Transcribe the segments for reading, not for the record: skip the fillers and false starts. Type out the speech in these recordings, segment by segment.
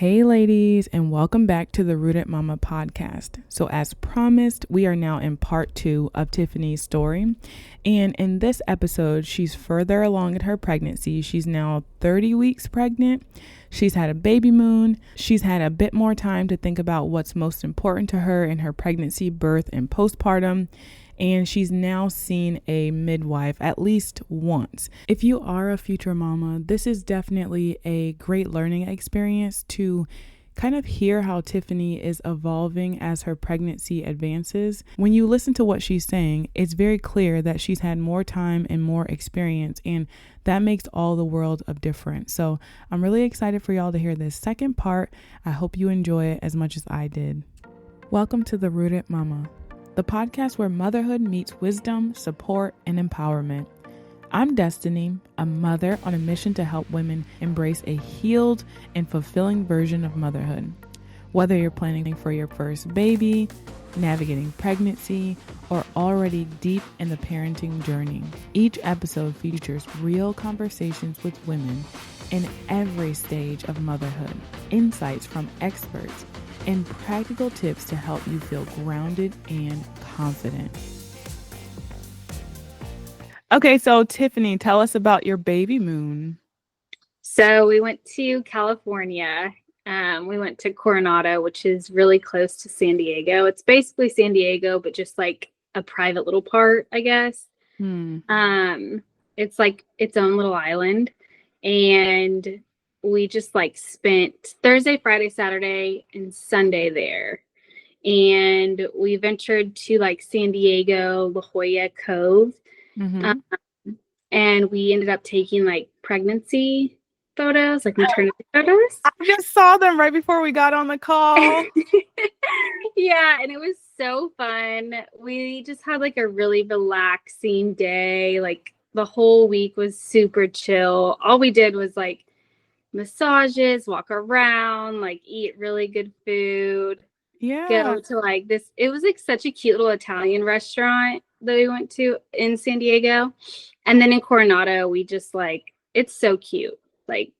Hey ladies, and welcome back to the Rooted Mama podcast. So as promised, we are now in part 2 of Tiffany's story. And in this episode, she's further along in her pregnancy. She's now 30 weeks pregnant. She's had a baby moon. She's had a bit more time to think about what's most important to her in her pregnancy, birth, and postpartum. And she's now seen a midwife at least once. If you are a future mama, this is definitely a great learning experience to kind of hear how Tiffany is evolving as her pregnancy advances. When you listen to what she's saying, it's very clear that she's had more time and more experience, and that makes all the world of difference. So I'm really excited for y'all to hear this second part. I hope you enjoy it as much as I did. Welcome to the Rooted Mama, the podcast where motherhood meets wisdom, support, and empowerment. I'm Destiny, a mother on a mission to help women embrace a healed and fulfilling version of motherhood. Whether you're planning for your first baby, navigating pregnancy, or already deep in the parenting journey, each episode features real conversations with women in every stage of motherhood, insights from experts, and practical tips to help you feel grounded and confident. Okay, so Tiffany, tell us about your baby moon. So we went to California. We went to Coronado, which is really close to San Diego. It's basically San Diego, but just like a private little part, I guess. It's like its own little island. And we just like spent Thursday, Friday, Saturday, and Sunday there. And we ventured to like San Diego, La Jolla Cove. And we ended up taking like pregnancy photos, like maternity photos. I just saw them right before we got on the call. Yeah, and it was so fun. We just had like a really relaxing day. Like the whole week was super chill. All we did was like massages, walk around, like eat really good food. Go to like this. It was like such a cute little Italian restaurant that we went to in San Diego. And then in Coronado, we just like, it's so cute. Like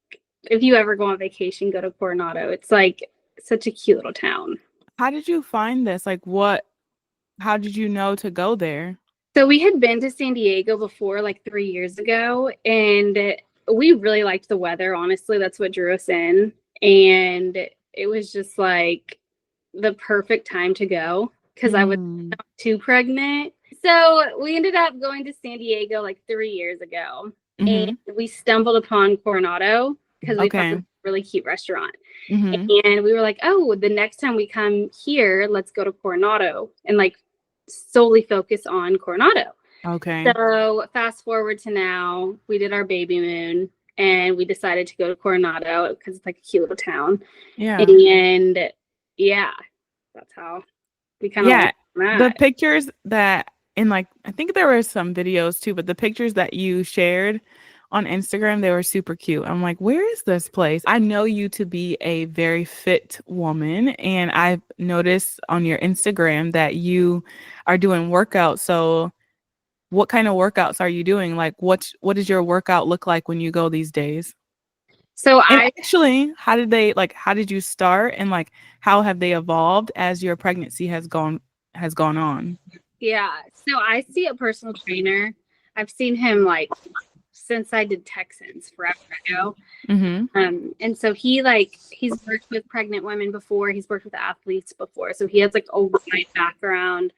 if you ever go on vacation, go to Coronado. It's like such a cute little town. How did you find this? How did you know to go there? So we had been to San Diego before, like 3 years ago, and we really liked the weather. Honestly, that's what drew us in. And it was just like the perfect time to go because I was not too pregnant. So we ended up going to San Diego like 3 years ago, and we stumbled upon Coronado because we thought it was a really cute restaurant. And we were like, oh, the next time we come here, let's go to Coronado and like solely focus on Coronado. Okay. So fast forward to now, we did our baby moon and we decided to go to Coronado because it's like a cute little town. Yeah. And yeah, that's how we kind of the pictures that I think there were some videos too, but the pictures that you shared on Instagram, they were super cute. I'm like, where is this place? I know you to be a very fit woman, and I've noticed on your Instagram that you are doing workouts. So what kind of workouts are you doing? Like what does your workout look like when you go these days? So how did you start, and like how have they evolved as your pregnancy has gone on? Yeah. So I see a personal trainer. I've seen him like since I did Texans forever ago. And so he's worked with pregnant women before. He's worked with athletes before. So he has like a wide background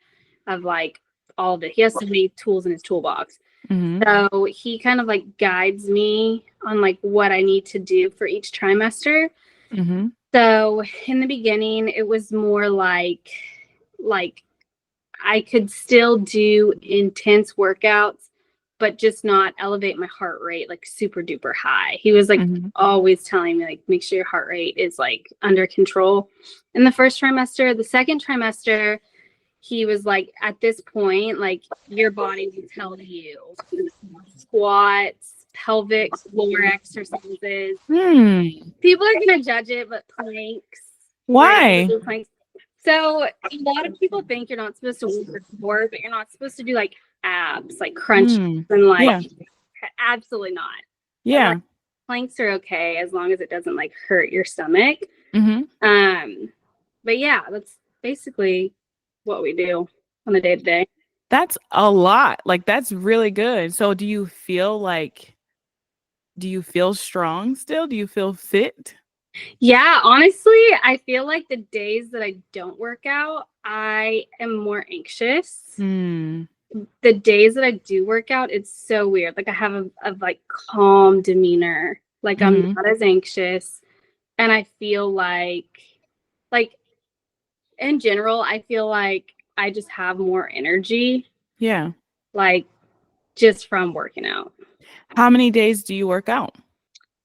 of like all of it. He has so many tools in his toolbox. So he kind of like guides me on like what I need to do for each trimester. So in the beginning, it was more like I could still do intense workouts, but just not elevate my heart rate like super duper high. He was like always telling me like, make sure your heart rate is like under control in the first trimester. The second trimester, he was like, at this point, like your body will tell you squats, pelvic floor exercises. People are going to judge it, but planks. Why? Planks. So a lot of people think you're not supposed to work more, but you're not supposed to do like abs, like crunches and like absolutely not. Yeah. Like, planks are okay as long as it doesn't like hurt your stomach. Mm-hmm. But yeah, that's basically what we do on the day to day. That's a lot. Like that's really good. So do you feel strong still? Do you feel fit? Yeah, honestly, I feel like the days that I don't work out, I am more anxious. Hmm. The days that I do work out, it's so weird. Like I have a like calm demeanor. Like I'm Mm-hmm. not as anxious, and I feel like in general, I feel like I just have more energy, Yeah. like just from working out. How many days do you work out?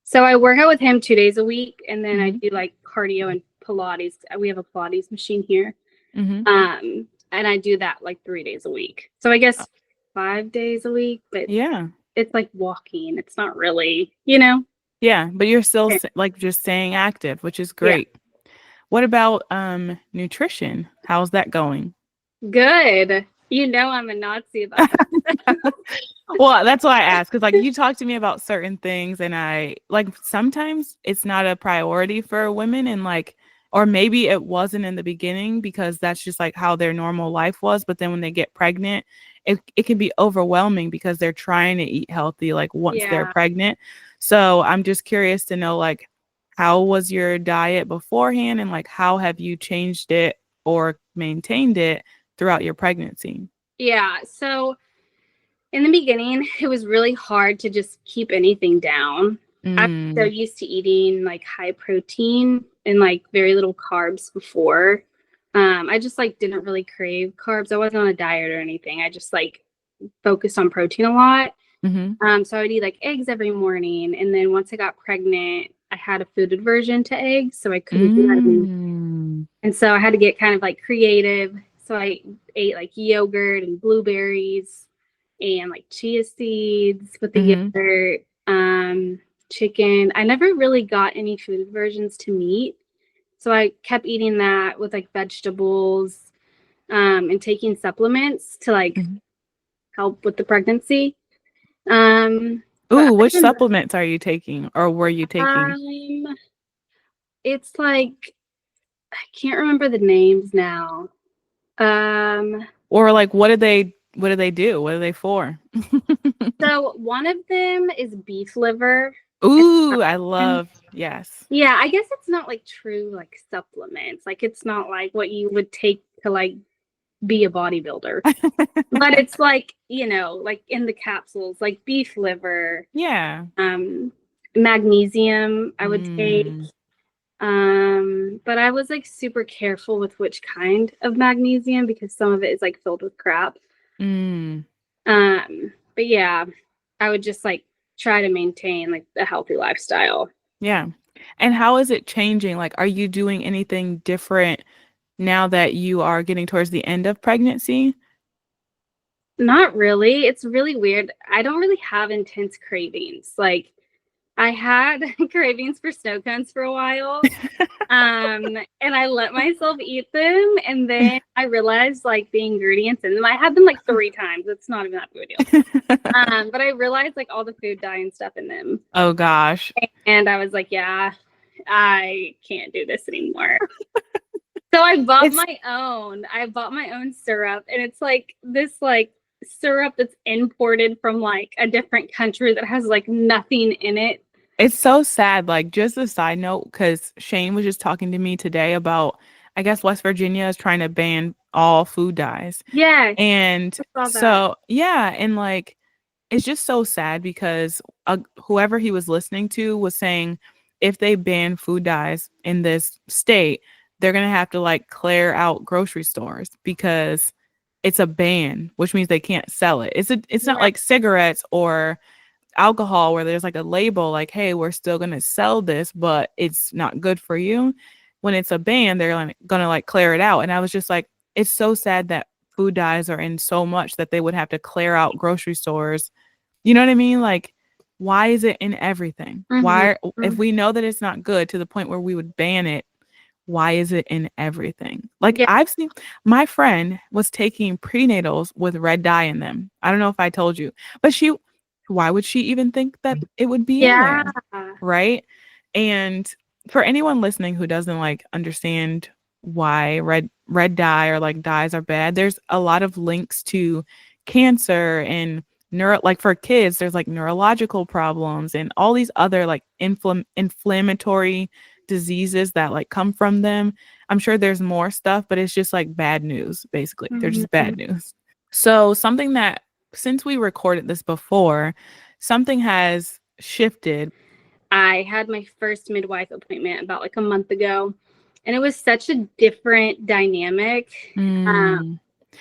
So I work out with him 2 days a week, and then I Mm-hmm. do like cardio and Pilates. We have a Pilates machine here. Mm-hmm. And I do that like 3 days a week. So I guess 5 days a week, but Yeah. it's like walking. It's not really. Yeah, but you're still Okay. like just staying active, which is Yeah. great. What about nutrition? How's that going? Good. I'm a Nazi about that. Well, that's why I asked because like you talk to me about certain things and I like sometimes it's not a priority for women and like or maybe it wasn't in the beginning because that's just like how their normal life was, but then when they get pregnant, it can be overwhelming because they're trying to eat healthy like once they're Yeah. pregnant. So, I'm just curious to know like how was your diet beforehand and like how have you changed it or maintained it throughout your pregnancy? Yeah. So in the beginning, it was really hard to just keep anything down. I was so Mm. used to eating like high protein and like very little carbs before. I just like didn't really crave carbs. I wasn't on a diet or anything. I just like focused on protein a lot. Mhm. So I would eat like eggs every morning. And then once I got pregnant, I had a food aversion to eggs. So I couldn't do that anymore. Mm. And so I had to get kind of like creative. So I ate like yogurt and blueberries and like chia seeds with the Mhm. yogurt, chicken. I never really got any food aversions to meat. So I kept eating that with like vegetables, and taking supplements to like Mhm. help with the pregnancy. But Ooh, other which than supplements are you taking or were you that, taking? it's like I can't remember the names now. Um, Or like what do they do? What are they for? so one of them is beef liver. Ooh, I And love yes. yeah, I guess it's not like true like supplements. Like it's not like what you would take to like be a bodybuilder. But it's like in the capsules, like beef liver, Yeah. um, magnesium I would take. Mm. But I was like super careful with which kind of magnesium because some of it is like filled with crap. Mm. But yeah, I would just like try to maintain like a healthy lifestyle. Yeah. And how is it changing? Like, are you doing anything different now that you are getting towards the end of pregnancy? Not really. It's really weird. I don't really have intense cravings. Like I had cravings for snow cones for a while. And I let myself eat them, and then I realized like the ingredients in them. I had them like 3 times. It's not even that big a deal. But I realized like all the food dye and stuff in them. Oh gosh. And I was like, yeah, I can't do this anymore. So I bought It's my own. I bought my own syrup, and it's like this like syrup that's imported from like a different country that has like nothing in it. It's so sad. Like, just a side note, because Shane was just talking to me today about, I guess West Virginia is trying to ban all food dyes. Yes, And I saw that. so, yeah, and like, it's just so sad because whoever he was listening to was saying if they ban food dyes in this state, they're going to have to like clear out grocery stores because it's a ban, which means they can't sell it. It's not Yeah. like cigarettes or alcohol where there's like a label like, hey, we're still going to sell this, but it's not good for you. When it's a ban, they're like, going to like clear it out. And I was just like, it's so sad that food dyes are in so much that they would have to clear out grocery stores. You know what I mean? Like, why is it in everything? Mm-hmm. Why, if we know that it's not good to the point where we would ban it, why is it in everything? Like, Yeah. I've seen my friend was taking prenatals with red dye in them. I don't know if I told you, but why would she even think that it would be in Yeah. there? Right. And for anyone listening who doesn't like understand why red dye or like dyes are bad, there's a lot of links to cancer and like for kids, there's like neurological problems and all these other like inflammatory diseases that like come from them. I'm sure there's more stuff, but it's just like bad news, basically. They're just bad news. So something that, since we recorded this before, something has shifted. I had my first midwife appointment about like a month ago, and it was such a different dynamic.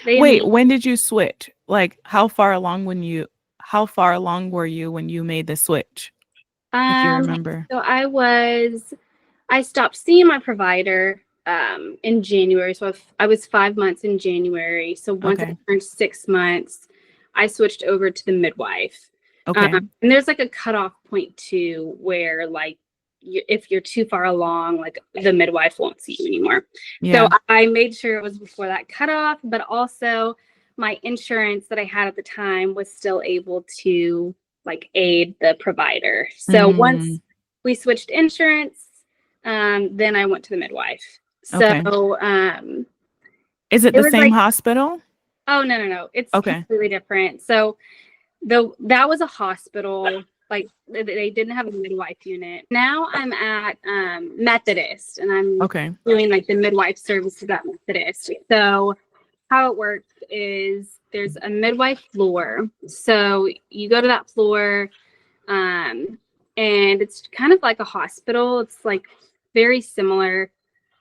Wait, when did you switch? Like, how far along were you when you made the switch? If you remember. So I stopped seeing my provider in January. So I was 5 months in January. So once I turned 6 months, I switched over to the midwife. Okay. And there's like a cutoff point too, where like if you're too far along, like the midwife won't see you anymore. Yeah. So I made sure it was before that cutoff, but also my insurance that I had at the time was still able to like aid the provider. So once we switched insurance, then I went to the midwife. So is it the same hospital? Oh, no. It's completely different. So that was a hospital. Like they didn't have a midwife unit. Now I'm at Methodist, and I'm doing like the midwife services at Methodist. So how it works is there's a midwife floor. So you go to that floor, and it's kind of like a hospital. It's like very similar,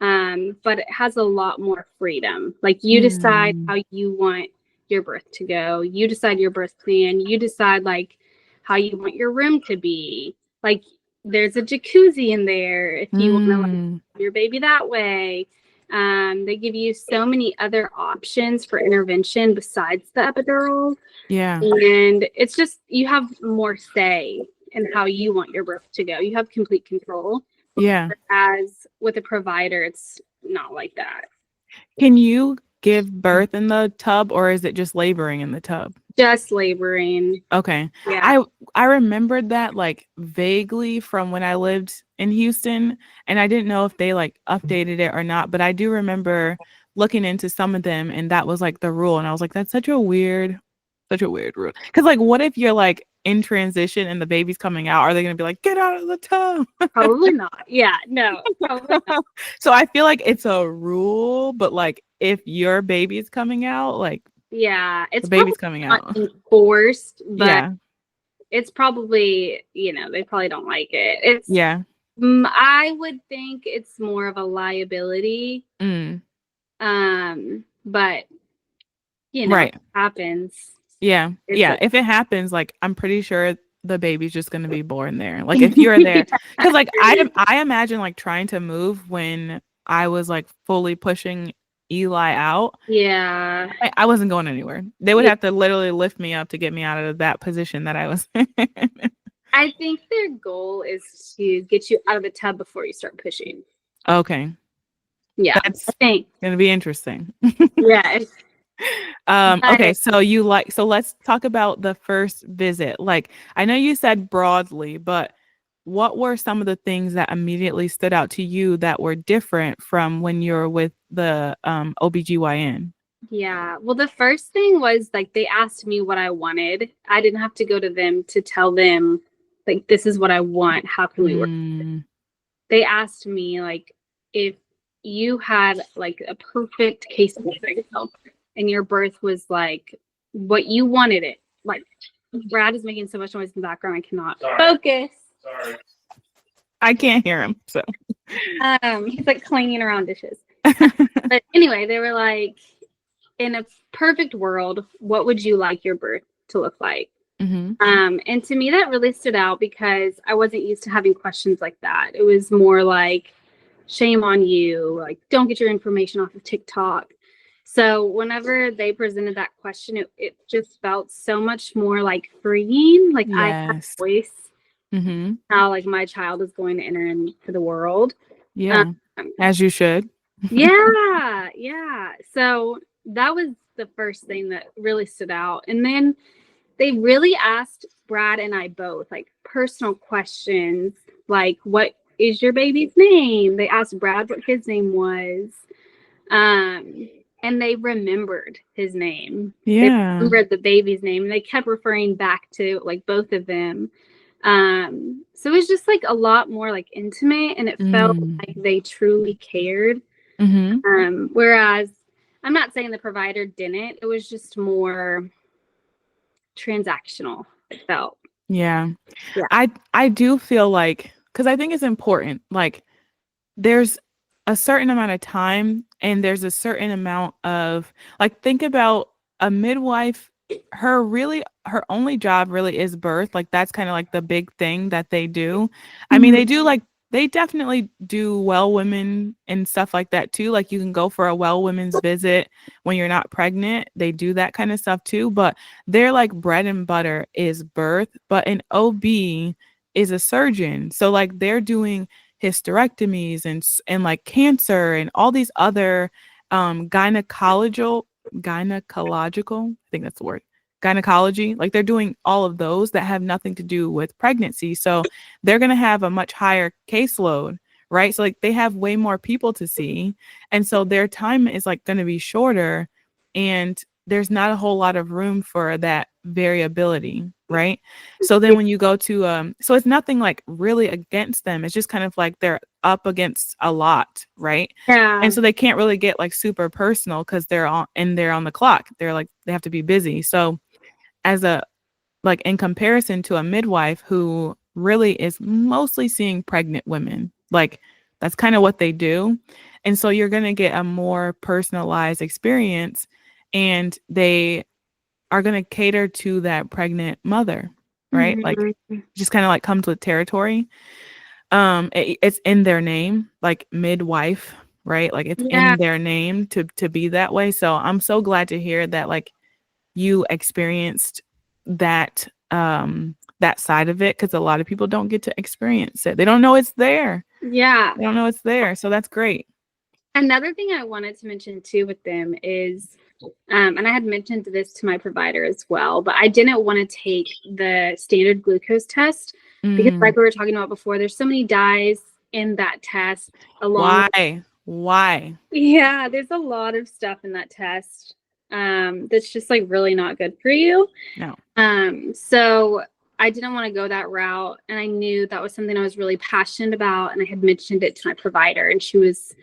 but it has a lot more freedom. Like you decide how you want your birth to go. You decide your birth plan. You decide like how you want your room to be. Like there's a jacuzzi in there if you want to like your baby that way. They give you so many other options for intervention besides the epidural. Yeah. And it's just, you have more say in how you want your birth to go. You have complete control. Yeah. As with a provider, it's not like that. Can you give birth in the tub, or is it just laboring in the tub? Just laboring. Okay. Yeah. I remembered that like vaguely from when I lived in Houston, and I didn't know if they like updated it or not, but I do remember looking into some of them, and that was like the rule, and I was like, that's such a weird rule. Because like, what if you're like in transition and the baby's coming out? Are they gonna be like, get out of the tub? Probably not. Yeah, no. Probably not. So I feel like it's a rule, but like if your baby's coming out, like it's the baby's coming out enforced, but it's probably, they probably don't like it. It's I would think it's more of a liability. But it happens. Yeah. If it happens, like I'm pretty sure the baby's just gonna be born there. Like if you're there, because like I imagine like trying to move when I was like fully pushing Eli out. Yeah. I wasn't going anywhere. They would have to literally lift me up to get me out of that position that I was in. I think their goal is to get you out of the tub before you start pushing. Okay. Yeah. That's gonna be interesting. Yeah. Okay, so let's talk about the first visit. Like, I know you said broadly, but what were some of the things that immediately stood out to you that were different from when you were with the OBGYN? Yeah. Well, the first thing was like they asked me what I wanted. I didn't have to go to them to tell them like, this is what I want. How can we work? They asked me like, if you had like a perfect case of yourself and your birth was like what you wanted it. Like Brad is making so much noise in the background, I cannot focus. Sorry. I can't hear him. So he's like clanging around dishes. But anyway, they were like, in a perfect world, what would you like your birth to look like? And to me, that really stood out because I wasn't used to having questions like that. It was more like, shame on you, like, don't get your information off of TikTok. So whenever they presented that question, it just felt so much more like freeing. Like I had a voice. How like my child is going to enter into the world. Yeah, as you should. Yeah. So that was the first thing that really stood out. And then they really asked Brad and I both like personal questions, like what is your baby's name? They asked Brad what his name was. And they remembered his name. They remembered the baby's name. And they kept referring back to like both of them. So it was just like a lot more like intimate, and it felt like they truly cared. Whereas I'm not saying the provider didn't, it was just more transactional, it felt. Yeah. I do feel like, because I think it's important, like there's a certain amount of time and there's a certain amount of, like, think about a midwife. Her only job really is birth. Like that's kind of like the big thing that they do. I mean, they definitely do well women and stuff like that too. Like you can go for a well women's visit when you're not pregnant. They do that kind of stuff too. But their like bread and butter is birth. But an OB is a surgeon. So like they're doing hysterectomies and like cancer and all these other gynecological, I think that's the word, gynecology. Like they're doing all of those that have nothing to do with pregnancy. So they're going to have a much higher caseload, right? So like they have way more people to see. And so their time is like going to be shorter, and there's not a whole lot of room for that variability, right? So then when you go to so it's nothing like really against them. It's just kind of like they're up against a lot, right? Yeah. And so they can't really get like super personal because they're on the clock. They're like, they have to be busy. So as a, like in comparison to a midwife who really is mostly seeing pregnant women, like that's kind of what they do. And so you're going to get a more personalized experience, and they are going to cater to that pregnant mother, right? Like just kind of like comes with territory. It's in their name, like midwife, right? Like it's in their name to be that way. So I'm so glad to hear that like you experienced that that side of it, because a lot of people don't get to experience it. They don't know it's there. Yeah. They don't know it's there. So that's great. Another thing I wanted to mention too with them is, and I had mentioned this to my provider as well, but I didn't want to take the standard glucose test because, like we were talking about before, there's so many dyes in that test. Why? Yeah, there's a lot of stuff in that test that's just like really not good for you. No. So I didn't want to go that route, and I knew that was something I was really passionate about, and I had mentioned it to my provider, and she was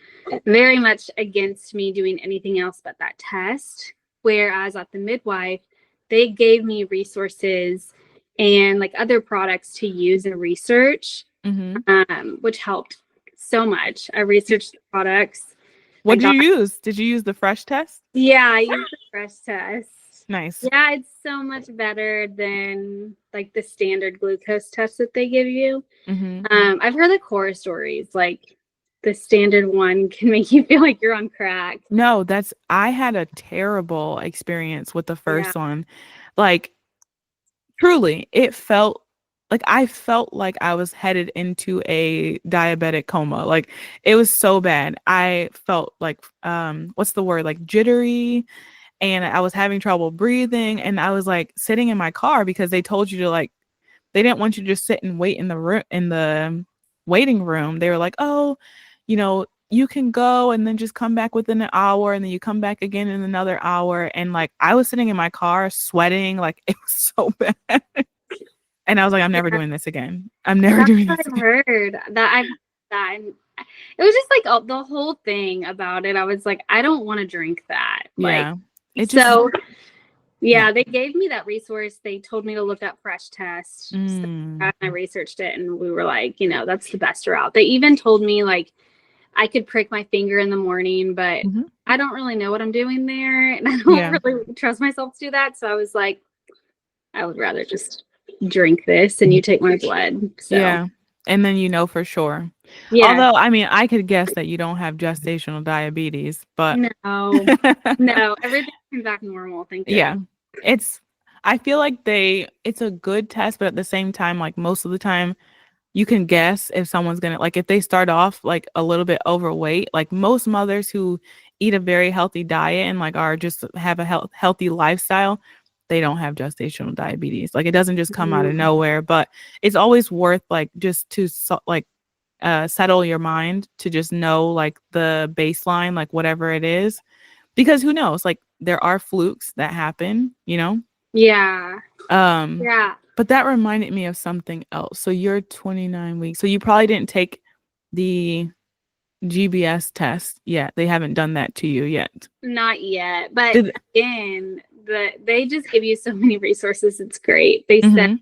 very much against me doing anything else but that test. Whereas at the midwife, they gave me resources and like other products to use and research, which helped so much. I researched the products. What did you use? Did you use the fresh test? Yeah, I used the fresh test. Nice. Yeah, it's so much better than like the standard glucose test that they give you. I've heard the horror stories, like the standard one can make you feel like you're on crack. No, I had a terrible experience with the first one. Like truly, it felt like I felt like I was headed into a diabetic coma. Like it was so bad. I felt like what's the word? Like jittery, and I was having trouble breathing, and I was like sitting in my car because they told you to like, they didn't want you to just sit and wait in the waiting room. They were like, "Oh, you know, you can go and then just come back within an hour, and then you come back again in another hour." And like I was sitting in my car sweating, like it was so bad. And I was like, I'm never doing this again. I'm never doing this again. I've heard that. It was just like the whole thing about it. I was like, I don't want to drink that. Yeah. They gave me that resource. They told me to look up fresh tests. So I researched it, and we were like, that's the best route. They even told me like I could prick my finger in the morning, but I don't really know what I'm doing there, and I don't really trust myself to do that. So I was like, I would rather just drink this and you take my blood. So. Yeah. And then for sure. Yeah. Although, I mean, I could guess that you don't have gestational diabetes, but no, everything came back normal. Thank you. Yeah. I feel like it's a good test, but at the same time, like most of the time you can guess if someone's gonna, like if they start off like a little bit overweight, like most mothers who eat a very healthy diet and like are just have a healthy lifestyle, they don't have gestational diabetes. Like it doesn't just come out of nowhere, but it's always worth like just to like settle your mind to just know like the baseline, like whatever it is, because who knows, like there are flukes that happen, you know? Yeah. Um, Yeah. but that reminded me of something else. So you're 29 weeks. So you probably didn't take the GBS test yet. They haven't done that to you yet. Not yet. But again, they just give you so many resources. It's great. They said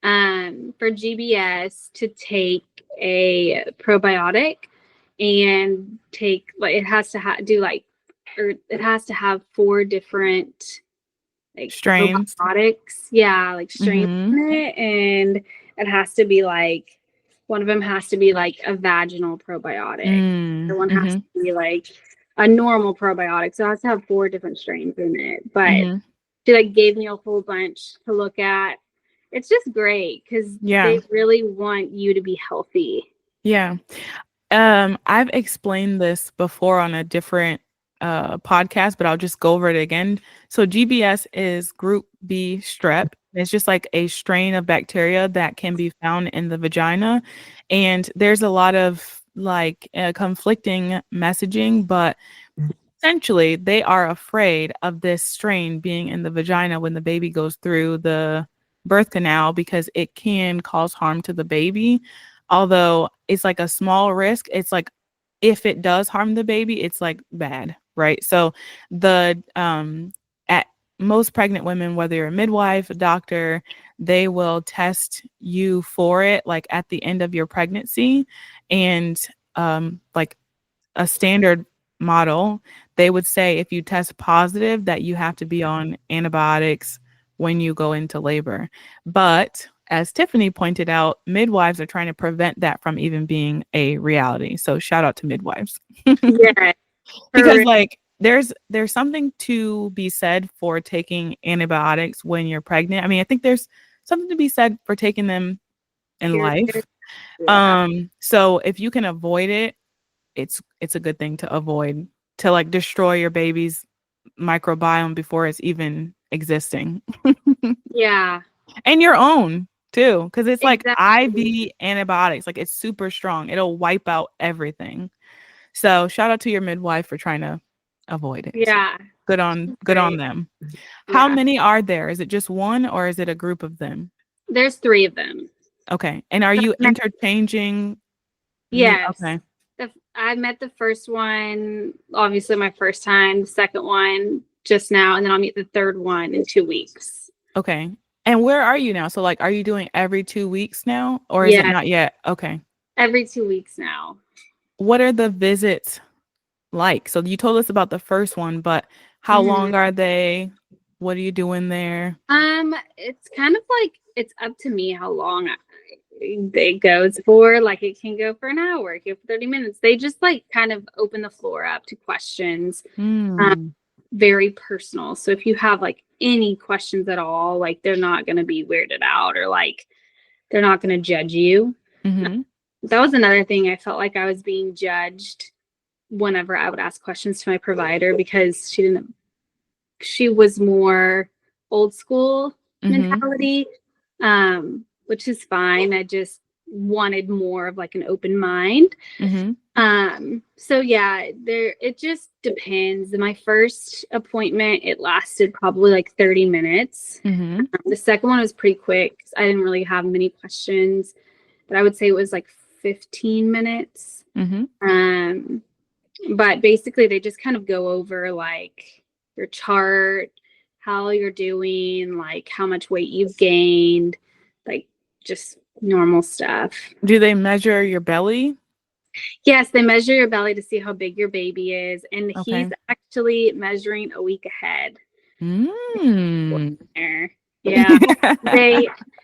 for GBS to take a probiotic and take like it has to it has to have 4 different like strains. probiotics, like strains in it, and it has to be like one of them has to be like a vaginal probiotic. The one has to be like a normal probiotic, so it has to have 4 different strains in it. But she like gave me a whole bunch to look at. It's just great because they really want you to be healthy. Yeah. I've explained this before on a different podcast, but I'll just go over it again. So GBS is group B strep. It's just like a strain of bacteria that can be found in the vagina. And there's a lot of like conflicting messaging, but essentially they are afraid of this strain being in the vagina when the baby goes through the birth canal because it can cause harm to the baby. Although it's like a small risk, it's like if it does harm the baby, it's like bad, right? So the at most pregnant women, whether you're a midwife, a doctor, they will test you for it like at the end of your pregnancy. And like a standard model, they would say if you test positive that you have to be on antibiotics when you go into labor. But as Tiffany pointed out, midwives are trying to prevent that from even being a reality. So shout out to midwives. Yeah. Because like there's something to be said for taking antibiotics when you're pregnant. I mean, I think there's something to be said for taking them in life. So if you can avoid it, it's a good thing to avoid, to like destroy your baby's microbiome before it's even existing. Yeah. And your own too, because it's like Exactly. IV antibiotics, like it's super strong. It'll wipe out everything. So shout out to your midwife for trying to avoid it. Yeah. Good on them. How Yeah. many are there? Is it just one or is it a group of them? There's 3 of them. Okay. And are you interchanging? Yes. Okay. I met the first one, obviously my first time, the second one just now, and then I'll meet the third one in 2 weeks. Okay. And where are you now? So like, are you doing every 2 weeks now or is it not yet? Okay. Every 2 weeks now. What are the visits like? So you told us about the first one, but how long are they? What are you doing there? It's kind of like, it's up to me how long it goes for. Like it can go for an hour, it can go for 30 minutes. They just like kind of open the floor up to questions. Very personal. So if you have like any questions at all, like they're not going to be weirded out or like they're not going to judge you. That was another thing. I felt like I was being judged whenever I would ask questions to my provider because she was more old school mentality, which is fine. I just wanted more of like an open mind. So yeah, it just depends. My first appointment, it lasted probably like 30 minutes. The second one was pretty quick. I didn't really have many questions, but I would say it was like 15 minutes. But basically they just kind of go over like your chart, how you're doing, like how much weight you've gained, like just normal stuff. Do they measure your belly? Yes, they measure your belly to see how big your baby is, and he's actually measuring a week ahead. Yeah.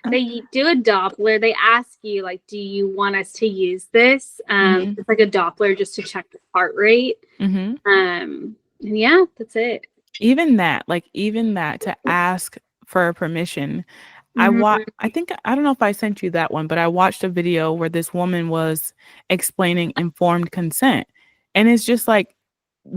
They do a Doppler. They ask you like, do you want us to use this? It's like a Doppler just to check the heart rate. And yeah, that's it. Even that to ask for permission. I think, I don't know if I sent you that one, but I watched a video where this woman was explaining informed consent. And it's just like,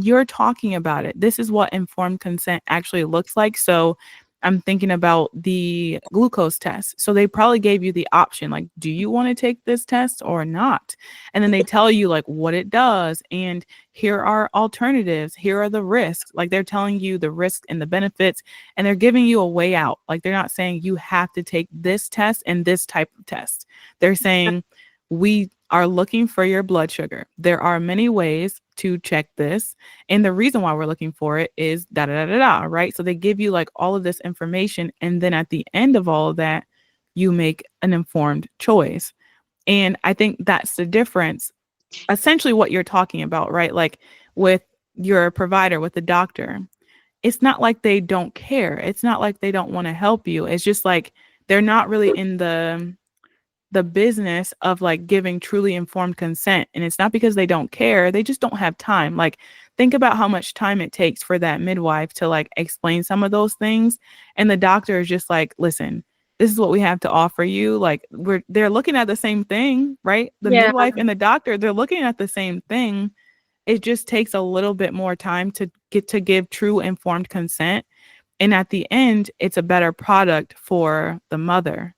you're talking about it. This is what informed consent actually looks like. So I'm thinking about the glucose test. So they probably gave you the option, like, do you want to take this test or not? And then they tell you like what it does. And here are alternatives. Here are the risks. Like they're telling you the risks and the benefits, and they're giving you a way out. Like they're not saying you have to take this test and this type of test. They're saying we are looking for your blood sugar. There are many ways to check this. And the reason why we're looking for it is da da da da da, right? So they give you like all of this information. And then at the end of all of that, you make an informed choice. And I think that's the difference. Essentially, what you're talking about, right? Like with your provider, with the doctor, it's not like they don't care. It's not like they don't want to help you. It's just like they're not really in the business of like giving truly informed consent. And it's not because they don't care, they just don't have time. Like think about how much time it takes for that midwife to like explain some of those things, and the doctor is just like, listen, this is what we have to offer you. Like they're looking at the same thing, right? The Yeah. midwife and the doctor, they're looking at the same thing. It just takes a little bit more time to get to give true informed consent, and at the end it's a better product for the mother,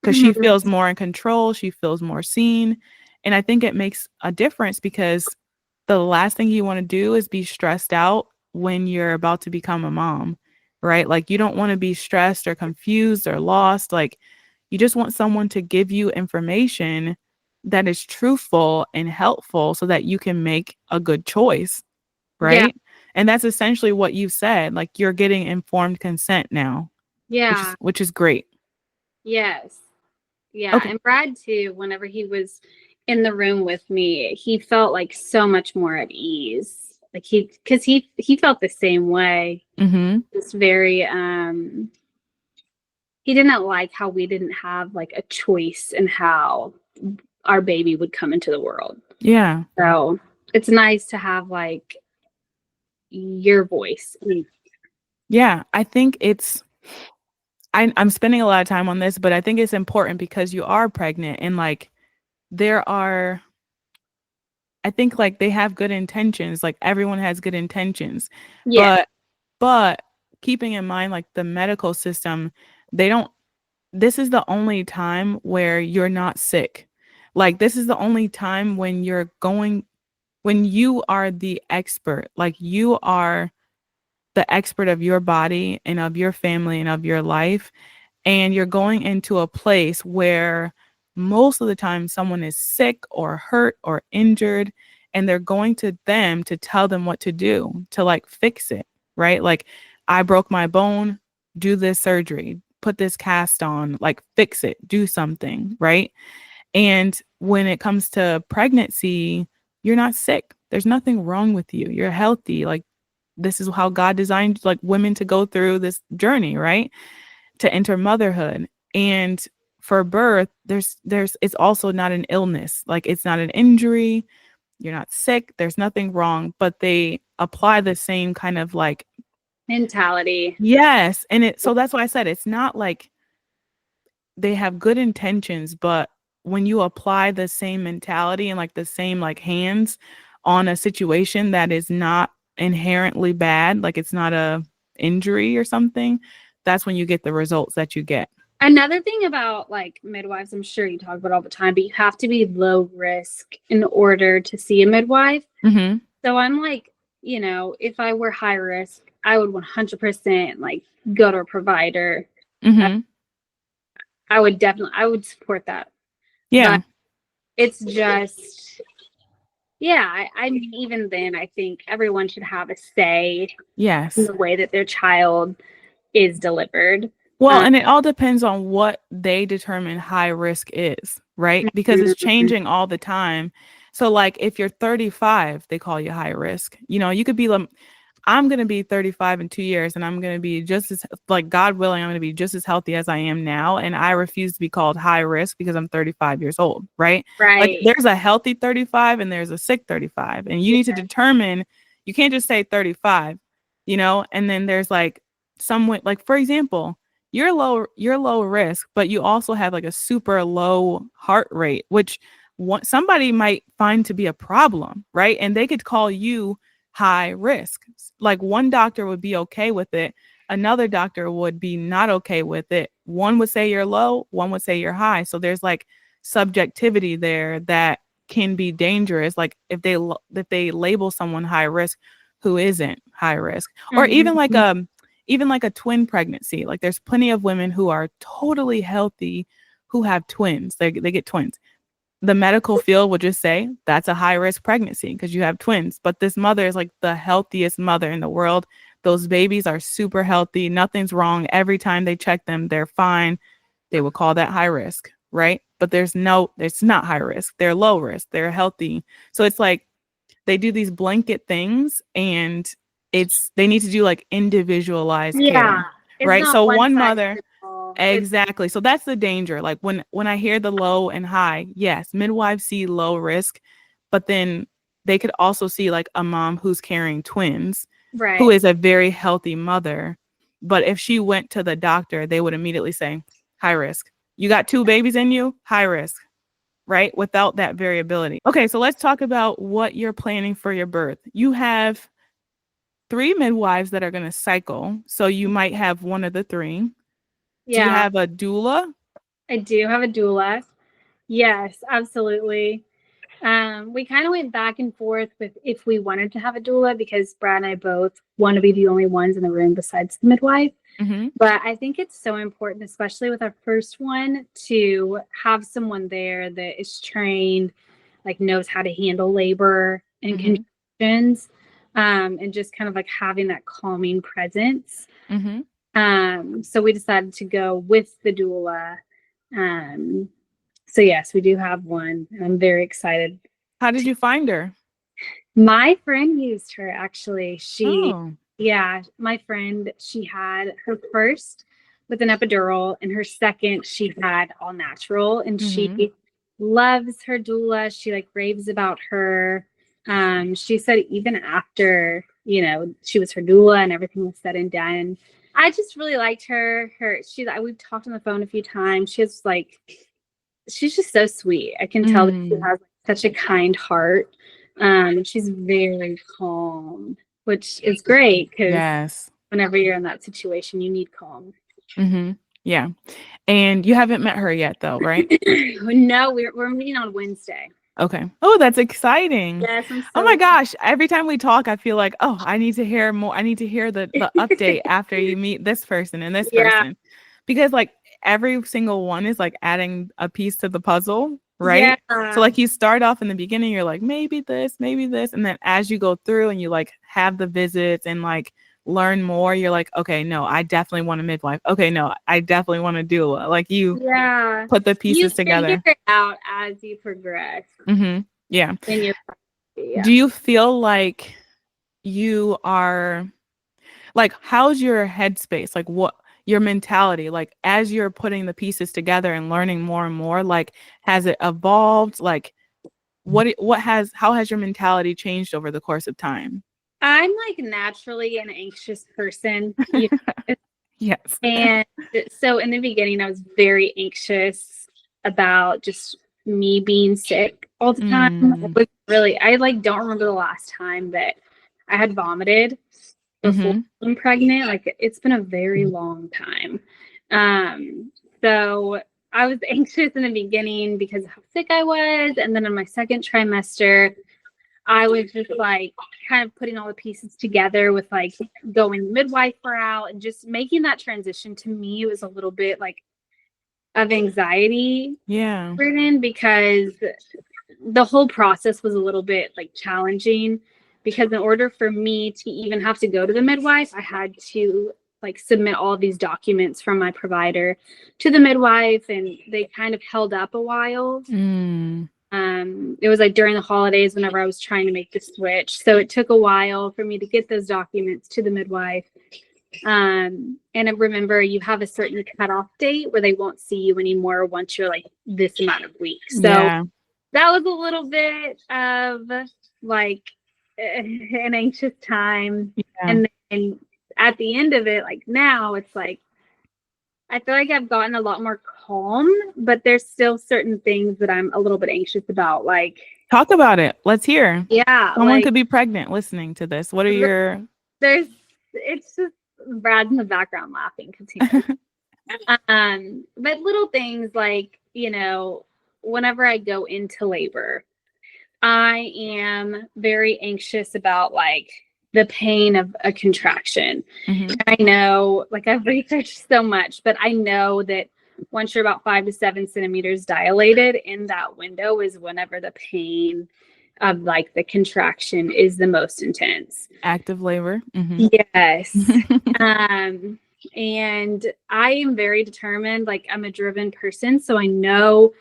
because she Mhm. feels more in control. She feels more seen. And I think it makes a difference, because the last thing you want to do is be stressed out when you're about to become a mom, right? Like you don't want to be stressed or confused or lost. Like you just want someone to give you information that is truthful and helpful so that you can make a good choice, Yeah. right? And that's essentially what you said. Like you're getting informed consent now, Yeah. which is great. Yes. Yeah. Okay. And Brad too, whenever he was in the room with me, he felt like so much more at ease. Like because he felt the same way. Mm-hmm. It's very he didn't like how we didn't have like a choice in how our baby would come into the world. Yeah. So it's nice to have like your voice. Yeah. I think I'm spending a lot of time on this, but I think it's important because you are pregnant, and like there are, I think like they have good intentions. Like everyone has good intentions, Yeah. but keeping in mind like the medical system, they don't, this is the only time where you're not sick. Like this is the only time when when you are the expert, like you are the expert of your body and of your family and of your life. And you're going into a place where most of the time someone is sick or hurt or injured, and they're going to them to tell them what to do to like fix it, right? Like, I broke my bone, do this surgery, put this cast on, like fix it, do something, right? And when it comes to pregnancy, you're not sick. There's nothing wrong with you. You're healthy. Like, this is how God designed like women to go through this journey, right? To enter motherhood. And for birth, there's it's also not an illness. Like it's not an injury. You're not sick. There's nothing wrong, but they apply the same kind of like, Mentality. yes. And so that's why I said it's not like they have good intentions, but when you apply the same mentality and like the same like hands on a situation that is not inherently bad, like it's not a injury or something, that's when you get the results that you get. Another thing about like midwives, I'm sure you talk about all the time, but you have to be low risk in order to see a midwife. Mm-hmm. So I'm like, if I were high risk, I would 100% like go to a provider. Mm-hmm. I would support that. Yeah. But it's just, yeah, I mean, even then, I think everyone should have a say Yes. in the way that their child is delivered. Well, and it all depends on what they determine high risk is, right? Because it's changing all the time. So like if you're 35, they call you high risk. You could be like, I'm going to be 35 in 2 years, and I'm going to be just as, like, God willing, I'm going to be just as healthy as I am now. And I refuse to be called high risk because I'm 35 years old, right? Right. Like there's a healthy 35 and there's a sick 35. And you need to determine, you can't just say 35, and then there's like someone, like, for example, you're low risk, but you also have like a super low heart rate, which somebody might find to be a problem, right? And they could call you high risk. Like one doctor would be okay with it. Another doctor another doctor would be not okay with it. One would say you're low, one would say you're high. So there's like subjectivity there that can be dangerous. Like if they label someone high risk who isn't high risk, or even like a twin pregnancy. Like there's plenty of women who are totally healthy who have twins. They get twins. The medical field would just say that's a high risk pregnancy because you have twins. But this mother is like the healthiest mother in the world. Those babies are super healthy. Nothing's wrong. Every time they check them, they're fine. They would call that high risk, right? But it's not high risk. They're low risk. They're healthy. So it's like they do these blanket things, and they need to do like individualized care, right? So one mother. Exactly. So that's the danger. Like when I hear the low and high, yes, midwives see low risk, but then they could also see like a mom who's carrying twins, right, who is a very healthy mother. But if she went to the doctor, they would immediately say, high risk. You got 2 babies in you, high risk, right? Without that variability. Okay, so let's talk about what you're planning for your birth. You have 3 midwives that are going to cycle. So you might have one of the 3. Yeah. Do you have a doula? I do have a doula. Yes, absolutely. We kind of went back and forth with if we wanted to have a doula because Brad and I both want to be the only ones in the room besides the midwife. Mm-hmm. But I think it's so important, especially with our first one, to have someone there that is trained, like knows how to handle labor and contractions, and just kind of like having that calming presence. Mm-hmm. So we decided to go with the doula. So yes, we do have one, and I'm very excited. How did you find her? My friend used her, actually. My friend, she had her first with an epidural, and her second she had all natural, and she loves her doula. She like raves about her. She said even after, she was her doula and everything was said and done, I just really liked her. We've talked on the phone a few times. She's just so sweet. I can tell that she has such a kind heart. She's very calm, which is great because whenever you're in that situation, you need calm. Mm-hmm. Yeah. And you haven't met her yet though, right? No, we're meeting on Wednesday. Okay. Oh, that's exciting. Yes, I'm so oh my gosh. Every time we talk, I feel like, I need to hear more. I need to hear the update after you meet this person and this person. Because like every single one is like adding a piece to the puzzle, right? Yeah. So like you start off in the beginning, you're like, maybe this. And then as you go through and you like have the visits and like learn more, you're like, okay, no, I definitely want a midwife. Okay, no, I definitely want a doula. Like you put the pieces together. You figure it out as you progress. Mm-hmm. Yeah. Yeah. Do you feel like you are like, how's your headspace? Like what your mentality, like as you're putting the pieces together and learning more and more, like has it evolved? Like how has your mentality changed over the course of time? I'm like naturally an anxious person. Yes. And so in the beginning, I was very anxious about just me being sick all the time. I like don't remember the last time that I had vomited before being pregnant. Like it's been a very long time. So I was anxious in the beginning because of how sick I was. And then in my second trimester, I was just like kind of putting all the pieces together with like going midwife route and just making that transition. To me, it was a little bit like of anxiety ridden because the whole process was a little bit like challenging, because in order for me to even have to go to the midwife, I had to like submit all of these documents from my provider to the midwife, and they kind of held up a while. It was like during the holidays whenever I was trying to make the switch. So it took a while for me to get those documents to the midwife. And I remember you have a certain cutoff date where they won't see you anymore once you're like this amount of weeks. So that was a little bit of like an anxious time. And then at the end of it, like now it's like, I feel like I've gotten a lot more calm, but there's still certain things that I'm a little bit anxious about. Like, talk about it. Let's hear. Yeah. Someone could be pregnant listening to this. What are it's just Brad's in the background laughing because he knows. But little things like, whenever I go into labor, I am very anxious about like the pain of a contraction. Mm-hmm. I know, like I've researched so much, but I know that once you're about 5 to 7 centimeters dilated, in that window is whenever the pain of like the contraction is the most intense. Active labor. Mm-hmm. Yes. And I am very determined. Like I'm a driven person, so I know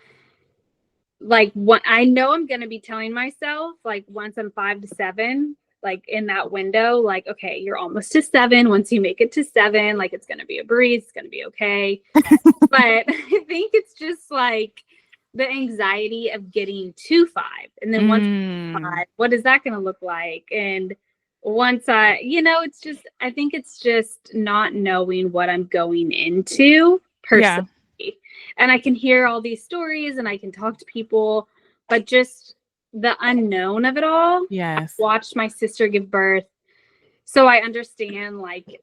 like what I know I'm going to be telling myself like once I'm 5 to 7, like in that window, like, okay, you're almost to 7. Once you make it to 7, like it's going to be a breeze, it's going to be okay. But I think it's just like the anxiety of getting to 5. And then once 5, what is that going to look like? And once it's just, I think it's just not knowing what I'm going into personally. Yeah. And I can hear all these stories and I can talk to people, but just the unknown of it all. Yes. I watched my sister give birth, so I understand like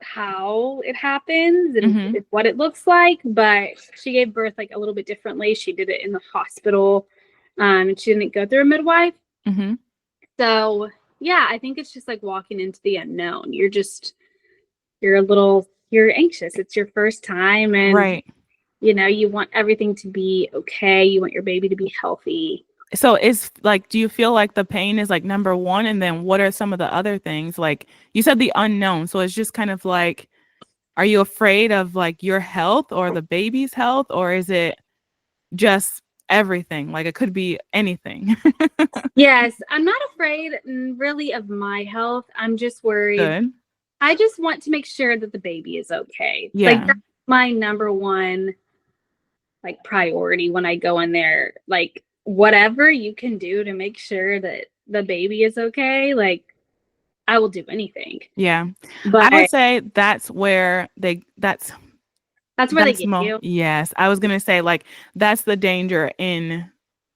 how it happens and what it looks like, but she gave birth like a little bit differently. She did it in the hospital, and she didn't go through a midwife. So yeah, I think it's just like walking into the unknown. You're anxious. It's your first time, and right. You want everything to be okay. You want your baby to be healthy. So it's like, do you feel like the pain is like number one? And then what are some of the other things? Like you said, the unknown. So it's just kind of like, are you afraid of like your health or the baby's health? Or is it just everything? Like it could be anything. Yes. I'm not afraid really of my health. I'm just worried. Good. I just want to make sure that the baby is okay. Yeah. Like that's my number one like priority when I go in there. Like whatever you can do to make sure that the baby is okay, like I will do anything. Yeah. But I would say that's where that's where they get you. Yes. I was going to say like, that's the danger in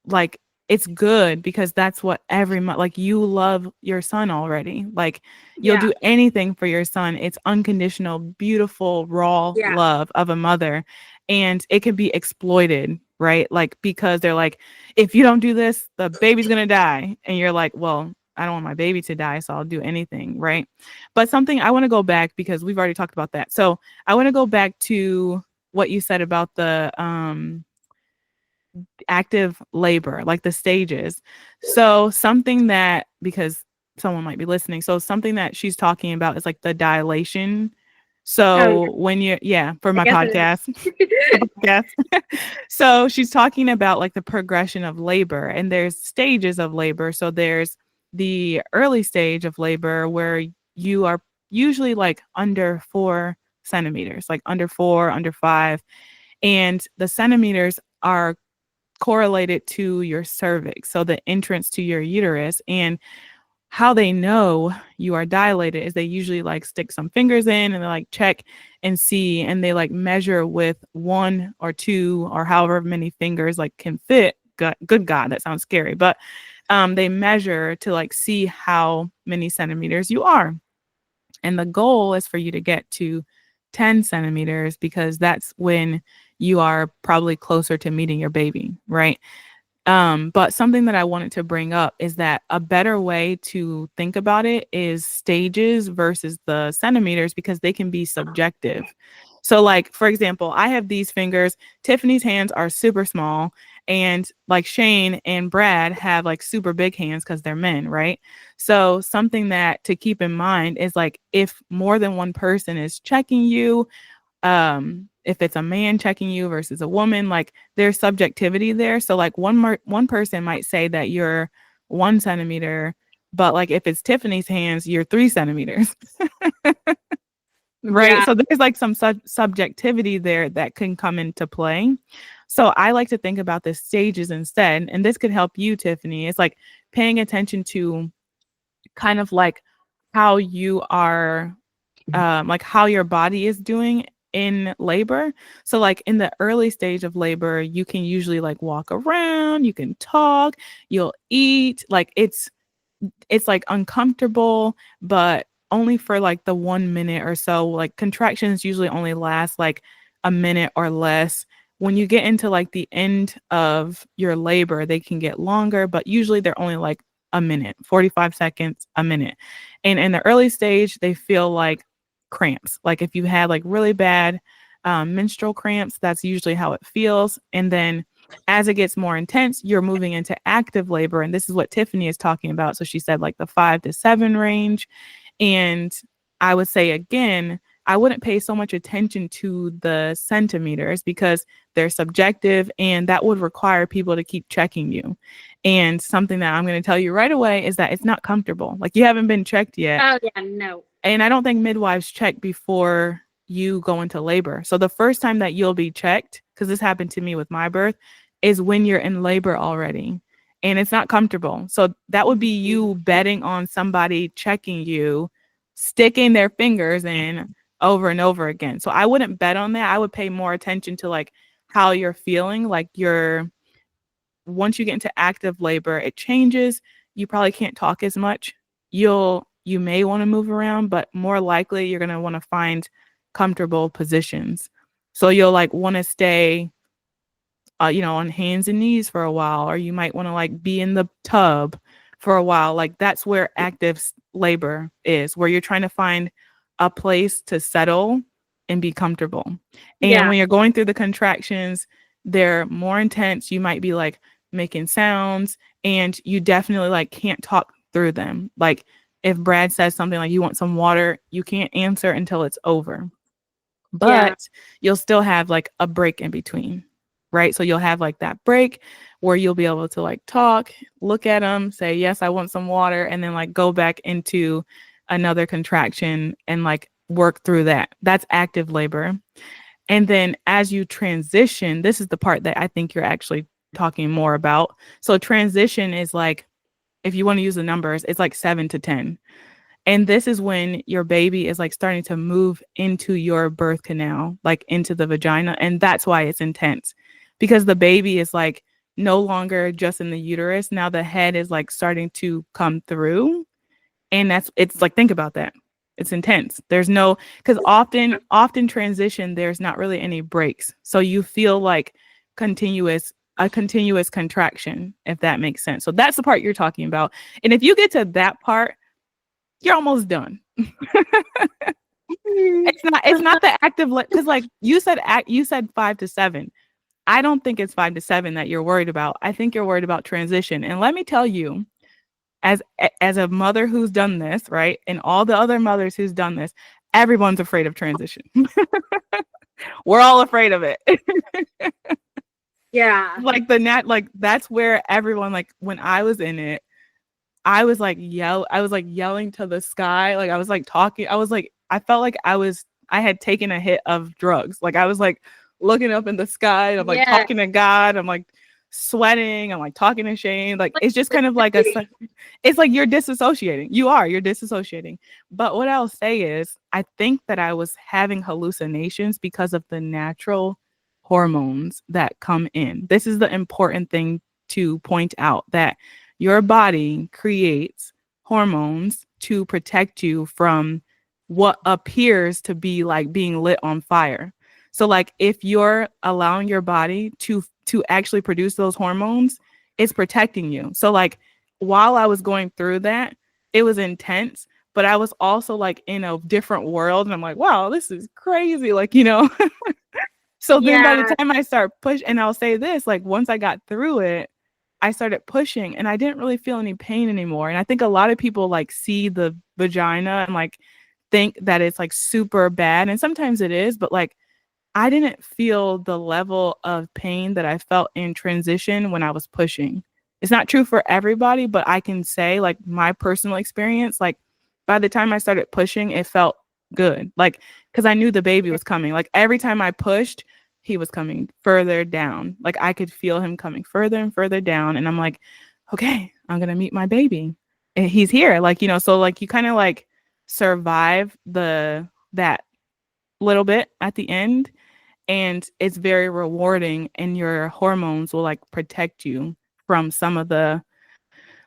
like, it's good because that's what like you love your son already. Like you'll do anything for your son. It's unconditional, beautiful, raw love of a mother. And it can be exploited, right? Like, because they're like, if you don't do this, the baby's going to die. And you're like, well, I don't want my baby to die, so I'll do anything, right? But something I want to go back because we've already talked about that. So I want to go back to what you said about the active labor, like the stages. So something that, because someone might be listening, so something that she's talking about is like the dilation. So when you're, for my podcast, so she's talking about like the progression of labor, and there's stages of labor. So there's the early stage of labor where you are usually like under 4 centimeters, like under 4, under 5. And the centimeters are correlated to your cervix, so the entrance to your uterus. And how they know you are dilated is they usually like stick some fingers in and they like check and see, and they like measure with 1 or 2 or however many fingers like can fit. Good God, that sounds scary. But they measure to like see how many centimeters you are. And the goal is for you to get to 10 centimeters because that's when you are probably closer to meeting your baby, right? But something that I wanted to bring up is that a better way to think about it is stages versus the centimeters, because they can be subjective. So like, for example, I have these fingers. Tiffany's hands are super small, and like Shane and Brad have like super big hands because they're men, right? So something that to keep in mind is like, if more than one person is checking you, if it's a man checking you versus a woman, like there's subjectivity there. So like one person might say that you're 1 centimeter, but like if it's Tiffany's hands, you're 3 centimeters. Right. Yeah. So there's like some subjectivity there that can come into play. So I like to think about the stages instead. And this could help you, Tiffany. It's like paying attention to kind of like how you are, like how your body is doing in labor. So like in the early stage of labor, you can usually like walk around, you can talk, you'll eat, like it's like uncomfortable, but only for like the 1 minute or so. Like contractions usually only last like a minute or less. When you get into like the end of your labor, they can get longer, but usually they're only like a minute, 45 seconds, a minute. And in the early stage, they feel like cramps. Like if you had like really bad menstrual cramps, that's usually how it feels. And then as it gets more intense, you're moving into active labor. And this is what Tiffany is talking about. So she said like the 5 to 7 range. And I would say again, I wouldn't pay so much attention to the centimeters because they're subjective and that would require people to keep checking you. And something that I'm going to tell you right away is that it's not comfortable. Like you haven't been checked yet. Oh yeah, no. And I don't think midwives check before you go into labor. So the first time that you'll be checked, because this happened to me with my birth, is when you're in labor already. And it's not comfortable. So that would be you betting on somebody checking you, sticking their fingers in over and over again. So I wouldn't bet on that. I would pay more attention to like how you're feeling. Like once you get into active labor, it changes. You probably can't talk as much. You may want to move around, but more likely you're going to want to find comfortable positions. So you'll like want to stay on hands and knees for a while, or you might want to like be in the tub for a while. Like that's where active labor is, where you're trying to find a place to settle and be comfortable. And Yeah. when you're going through the contractions, they're more intense. You might be like making sounds and you definitely like can't talk through them. Like if Brad says something like you want some water, you can't answer until it's over. Yeah. But you'll still have like a break in between, right? So you'll have like that break where you'll be able to like talk, look at them, say, yes, I want some water, and then like go back into another contraction and like work through that. That's active labor. And then as you transition, this is the part that I think you're actually talking more about. So transition is like, if you want to use the numbers, it's like 7 to 10. And this is when your baby is like starting to move into your birth canal, like into the vagina. And that's why it's intense, because the baby is like no longer just in the uterus. Now the head is like starting to come through. And it's like, think about that. It's intense. There's no, because often transition, there's not really any breaks. So you feel like a continuous contraction, if that makes sense. So that's the part you're talking about. And if you get to that part, you're almost done. It's not the active, because like you said 5 to 7. I don't think it's 5 to 7 that you're worried about. I think you're worried about transition. And let me tell you, as a mother who's done this, right, and all the other mothers who's done this, everyone's afraid of transition. We're all afraid of it. Yeah. Like that's where everyone, like when I was in it, I was like yelling to the sky. Like I was like talking. I felt like I had taken a hit of drugs. Like I was like looking up in the sky and I'm like talking to God. I'm like sweating. I'm like talking to Shane. Like it's just kind of like it's like you're disassociating. You're disassociating. But what I'll say is I think that I was having hallucinations because of the natural hormones that come in. This is the important thing to point out, that your body creates hormones to protect you from what appears to be like being lit on fire. So like if you're allowing your body to actually produce those hormones, it's protecting you. So like while I was going through that, it was intense, but I was also like in a different world and I'm like, wow, this is crazy. Like, so then by the time I start pushing, and I'll say this, like once I got through it, I started pushing and I didn't really feel any pain anymore. And I think a lot of people like see the vagina and like think that it's like super bad. And sometimes it is, but like I didn't feel the level of pain that I felt in transition when I was pushing. It's not true for everybody, but I can say like my personal experience, like by the time I started pushing, it felt good. Like, because I knew the baby was coming. Like every time I pushed, he was coming further down. Like I could feel him coming further and further down. And I'm like, okay, I'm going to meet my baby. And he's here. Like, so like you kind of like survive that little bit at the end. And it's very rewarding, and your hormones will like protect you from some of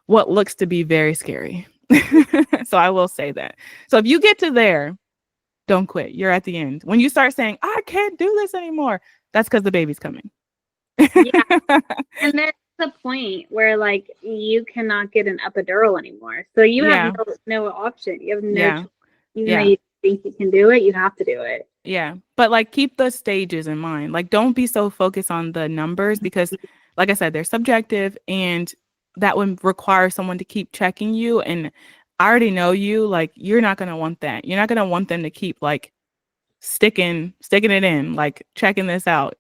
what looks to be very scary. So I will say that. So if you get to there, don't quit. You're at the end. When you start saying, I can't do this anymore, that's because the baby's coming. Yeah. And there's the point where like you cannot get an epidural anymore. So you have Yeah. no option. You have no Yeah. choice. Even though Yeah. you think you can do it, you have to do it. Yeah. But like keep the stages in mind. Like don't be so focused on the numbers because like I said, they're subjective and that would require someone to keep checking you. And I already know you, like you're not gonna want that. You're not gonna want them to keep like sticking it in, like checking this out.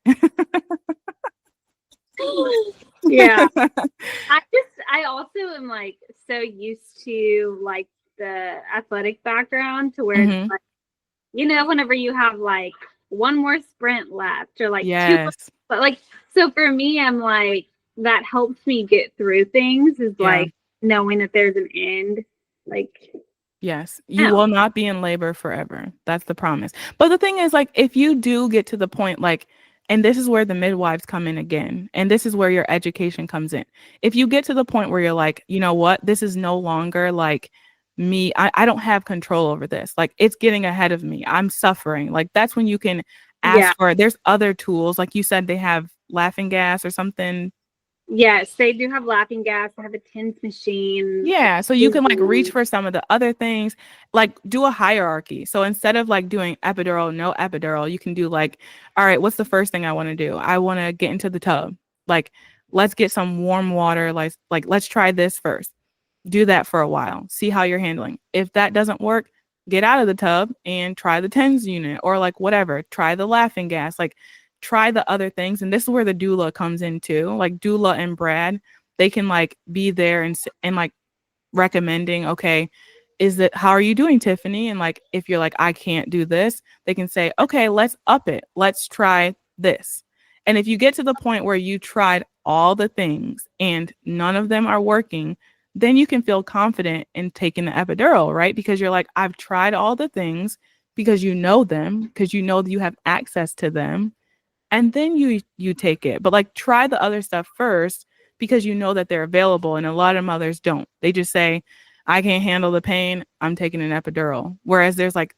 Yeah. I also am like so used to like the athletic background to where it's Hmm. like, whenever you have like one more sprint left or like two, Yes. but like, so for me, I'm like, that helps me get through things is Yeah. like knowing that there's an end. Like, Yes, you no. will not be in labor forever. That's the promise. But the thing is, like, if you do get to the point, like, and this is where the midwives come in again, and this is where your education comes in. If you get to the point where you're like, you know what, this is no longer like me, I don't have control over this. Like, it's getting ahead of me. I'm suffering. Like, that's when you can Yeah. ask for it. There's other tools. Like you said, they have laughing gas or something. Yes, they do have laughing gas. They have a TENS machine. Yeah, so you can like reach for some of the other things, like do a hierarchy. So instead of like doing epidural, no epidural, you can do like, all right, what's the first thing I want to do? I want to get into the tub. Like, let's get some warm water. Like let's try this first. Do that for a while. See how you're handling. If that doesn't work, get out of the tub and try the TENS unit or like whatever. Try the laughing gas. Like try the other things. And this is where the doula comes in too. Like doula and Brad, they can like be there and like recommending, okay, is that how are you doing, Tiffany? And like if you're like, I can't do this, they can say, okay, let's up it. Let's try this. And if you get to the point where you tried all the things and none of them are working, then you can feel confident in taking the epidural, right? Because you're like, I've tried all the things because you know them, because you know that you have access to them and then you take it. But like try the other stuff first because you know that they're available and a lot of mothers don't. They just say, I can't handle the pain, I'm taking an epidural. Whereas there's like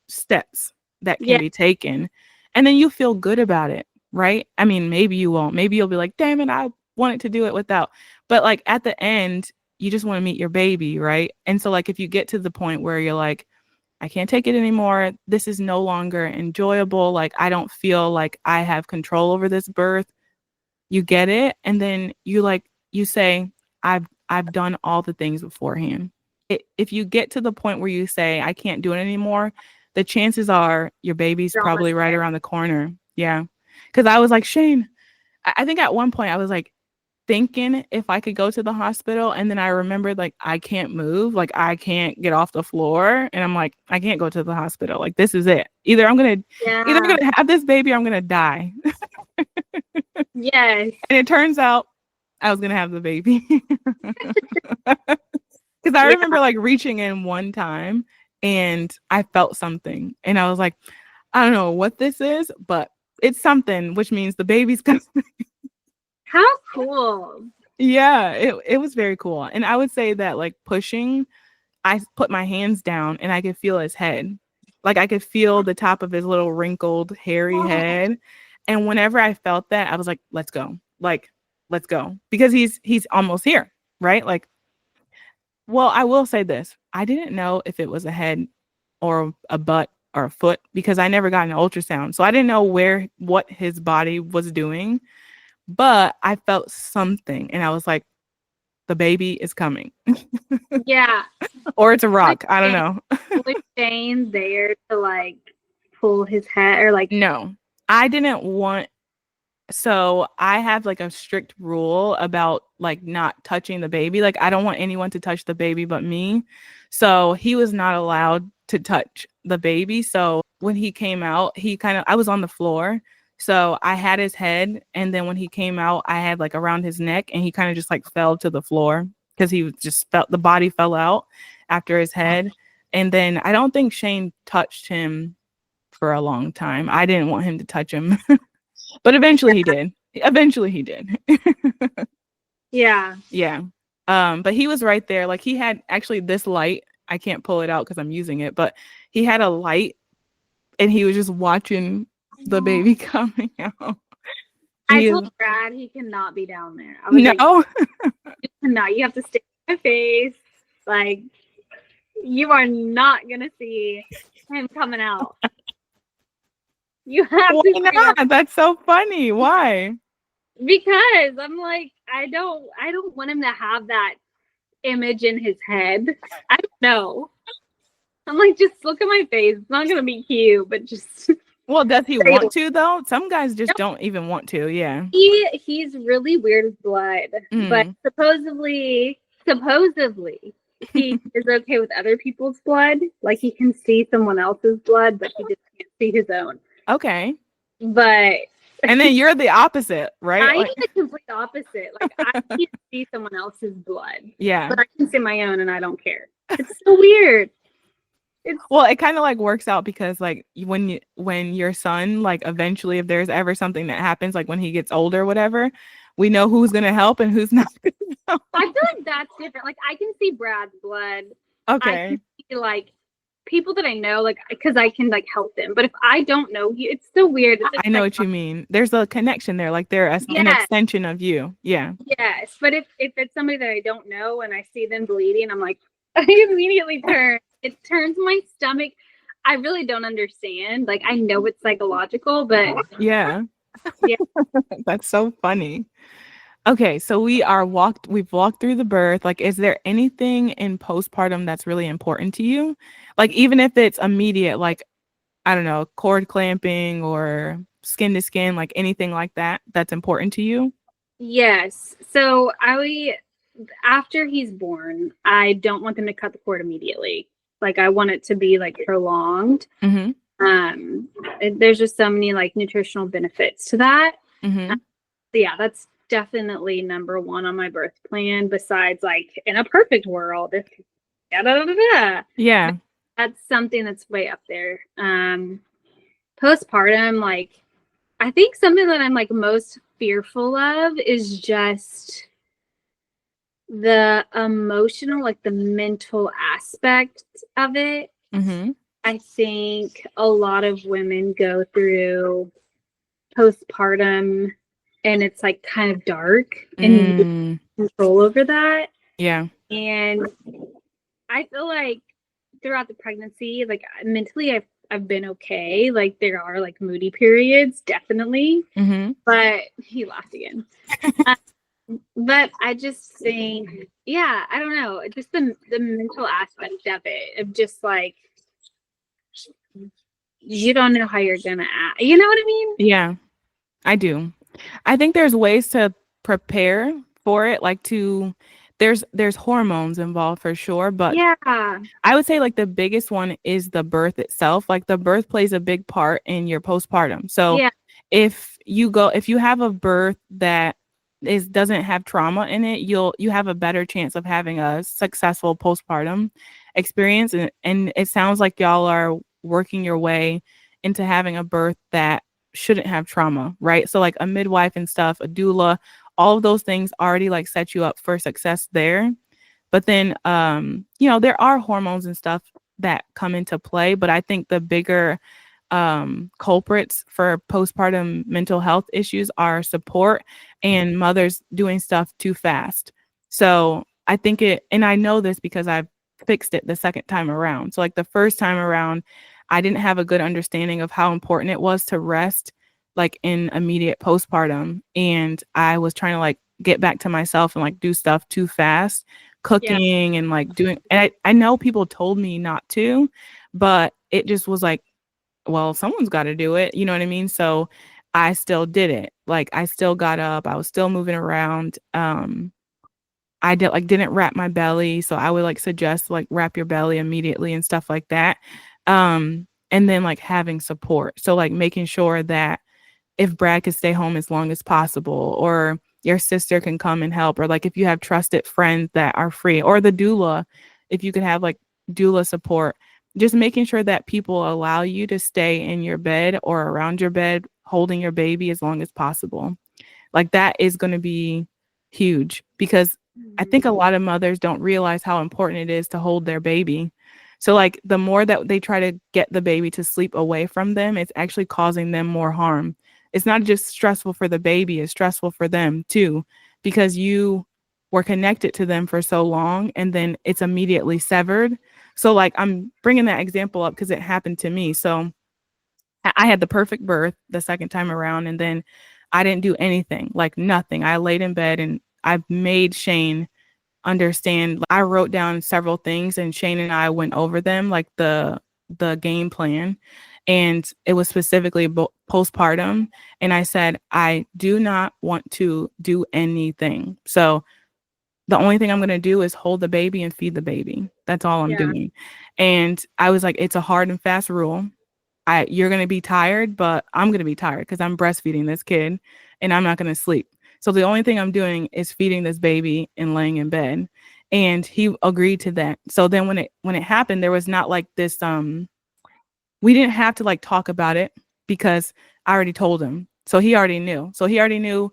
steps that can Yeah. be taken and then you feel good about it, right? I mean, maybe you won't. Maybe you'll be like, damn it, I wanted to do it without. But like at the end, you just want to meet your baby, right? And so like if you get to the point where you're like, I can't take it anymore. This is no longer enjoyable. Like I don't feel like I have control over this birth. You get it, and then you say, I've done all the things beforehand. If you get to the point where you say I can't do it anymore, the chances are your baby's You're probably almost right there. around the corner. Yeah, because I was like Shane. I think at one point I was like thinking if I could go to the hospital and then I remembered like I can't move, like I can't get off the floor and I'm like I can't go to the hospital. Like this is it. Either I'm Yeah. going to have this baby or I'm going to die. Yes. And it turns out I was going to have the baby. Cuz I Yeah. remember like reaching in one time and I felt something and I was like I don't know what this is, but it's something which means the baby's coming. How cool. Yeah, it was very cool. And I would say that like pushing, I put my hands down and I could feel his head. Like I could feel the top of his little wrinkled, hairy head. And whenever I felt that, I was like, let's go. Like, let's go. Because he's almost here, right? Like, well, I will say this. I didn't know if it was a head or a butt or a foot because I never got an ultrasound. So I didn't know what his body was doing, but I felt something and I was like, the baby is coming. Yeah. Or it's a Was rock. I don't Shane, know. was Shane there to like pull his head or like No, I didn't want. So I have like a strict rule about like not touching the baby. Like I don't want anyone to touch the baby but me. So he was not allowed to touch the baby. So when he came out, I was on the floor. So I had his head. And then when he came out, I had like around his neck and he kind of just like fell to the floor because he just felt the body fell out after his head. And then I don't think Shane touched him for a long time. I didn't want him to touch him. But eventually he did. Eventually he did. yeah. Yeah. But he was right there. Like he had actually this light I can't pull it out because I'm using it, but he had a light and he was just watching the baby coming out. I He is told Brad he cannot be down there. I was like, no. no, you have to stay in my face. Like, you are not gonna see him coming out. You have Why to stay not? That's so funny. Why? because I'm like, I don't want him to have that image in his head. I don't know. I'm like, just look at my face. It's not gonna be cute, but just Well, does he want to though? Some guys just don't even want to. Yeah. he's really weird with blood, but supposedly he is okay with other people's blood. Like he can see someone else's blood, but he just can't see his own. Okay. But And then you're the opposite, right? I am the complete opposite. Like I can't see someone else's blood. Yeah. But I can see my own and I don't care. It's so weird. Well, it kind of like works out because like when your son, like eventually if there's ever something that happens, like when he gets older or whatever, we know who's going to help and who's not going to help. I feel like that's different. Like I can see Brad's blood. Okay. I can see like people that I know, like because I can like help them. But if I don't know you, it's so weird. It's I know what you mean. There's a connection there. Like they're an extension of you. Yeah. Yes. But if it's somebody that I don't know and I see them bleeding, I'm like, I immediately turn. It turns my stomach. I really don't understand. Like I know it's psychological, but yeah. Yeah. That's so funny. Okay, so we've walked through the birth. Like, is there anything in postpartum that's really important to you? Like, even if it's immediate, like, I don't know, cord clamping or skin to skin, like anything like that, that's important to you? Yes. So after he's born, I don't want them to cut the cord immediately. Like I want it to be like prolonged. There's just so many like nutritional benefits to that. So yeah, that's definitely number one on my birth plan. Besides, like in a perfect world, Yeah, that's something that's way up there. Postpartum, like I think something that I'm like most fearful of is just the emotional, like the mental aspect of it. I think a lot of women go through postpartum and it's like kind of dark and you control over that. Yeah. And I feel like throughout the pregnancy, like mentally I've been okay. Like there are like moody periods, definitely. But he laughed again. But I just think, yeah, I don't know, just the mental aspect of it, of just like you don't know how you're gonna act. You know what I mean? Yeah, I do. I think there's ways to prepare for it, like there's hormones involved for sure, but yeah, I would say like the biggest one is the birth itself. Like the birth plays a big part in your postpartum. So yeah, if you have a birth that doesn't have trauma in it, you have a better chance of having a successful postpartum experience. And it sounds like y'all are working your way into having a birth that shouldn't have trauma, right? So like a midwife and stuff, a doula, all of those things already like set you up for success there. But then there are hormones and stuff that come into play, but I think the bigger culprits for postpartum mental health issues are support and mothers doing stuff too fast. So I think and I know this because I've fixed it the second time around. So like the first time around, I didn't have a good understanding of how important it was to rest like in immediate postpartum. And I was trying to like get back to myself and like do stuff too fast, cooking and like doing, and I know people told me not to, but it just was like, well, someone's got to do it. You know what I mean? So I still did it. Like I still got up. I was still moving around. I didn't wrap my belly. So I would like suggest like wrap your belly immediately and stuff like that. And then like having support. So like making sure that if Brad could stay home as long as possible, or your sister can come and help, or like if you have trusted friends that are free, or the doula, if you could have like doula support, just making sure that people allow you to stay in your bed or around your bed holding your baby as long as possible. Like that is going to be huge, because I think a lot of mothers don't realize how important it is to hold their baby. So like the more that they try to get the baby to sleep away from them, it's actually causing them more harm. It's not just stressful for the baby, it's stressful for them too, because you were connected to them for so long and then it's immediately severed. So like I'm bringing that example up because it happened to me. So I had the perfect birth the second time around, and then I didn't do anything, like nothing. I laid in bed and I made Shane understand. I wrote down several things and Shane and I went over them, like the game plan. And it was specifically postpartum. And I said, I do not want to do anything. So the only thing I'm going to do is hold the baby and feed the baby. That's all I'm doing. And I was like, it's a hard and fast rule. You're going to be tired, but I'm going to be tired because I'm breastfeeding this kid and I'm not going to sleep. So the only thing I'm doing is feeding this baby and laying in bed. And he agreed to that. So then when it happened, there was not like this, we didn't have to like talk about it because I already told him. So he already knew. So he already knew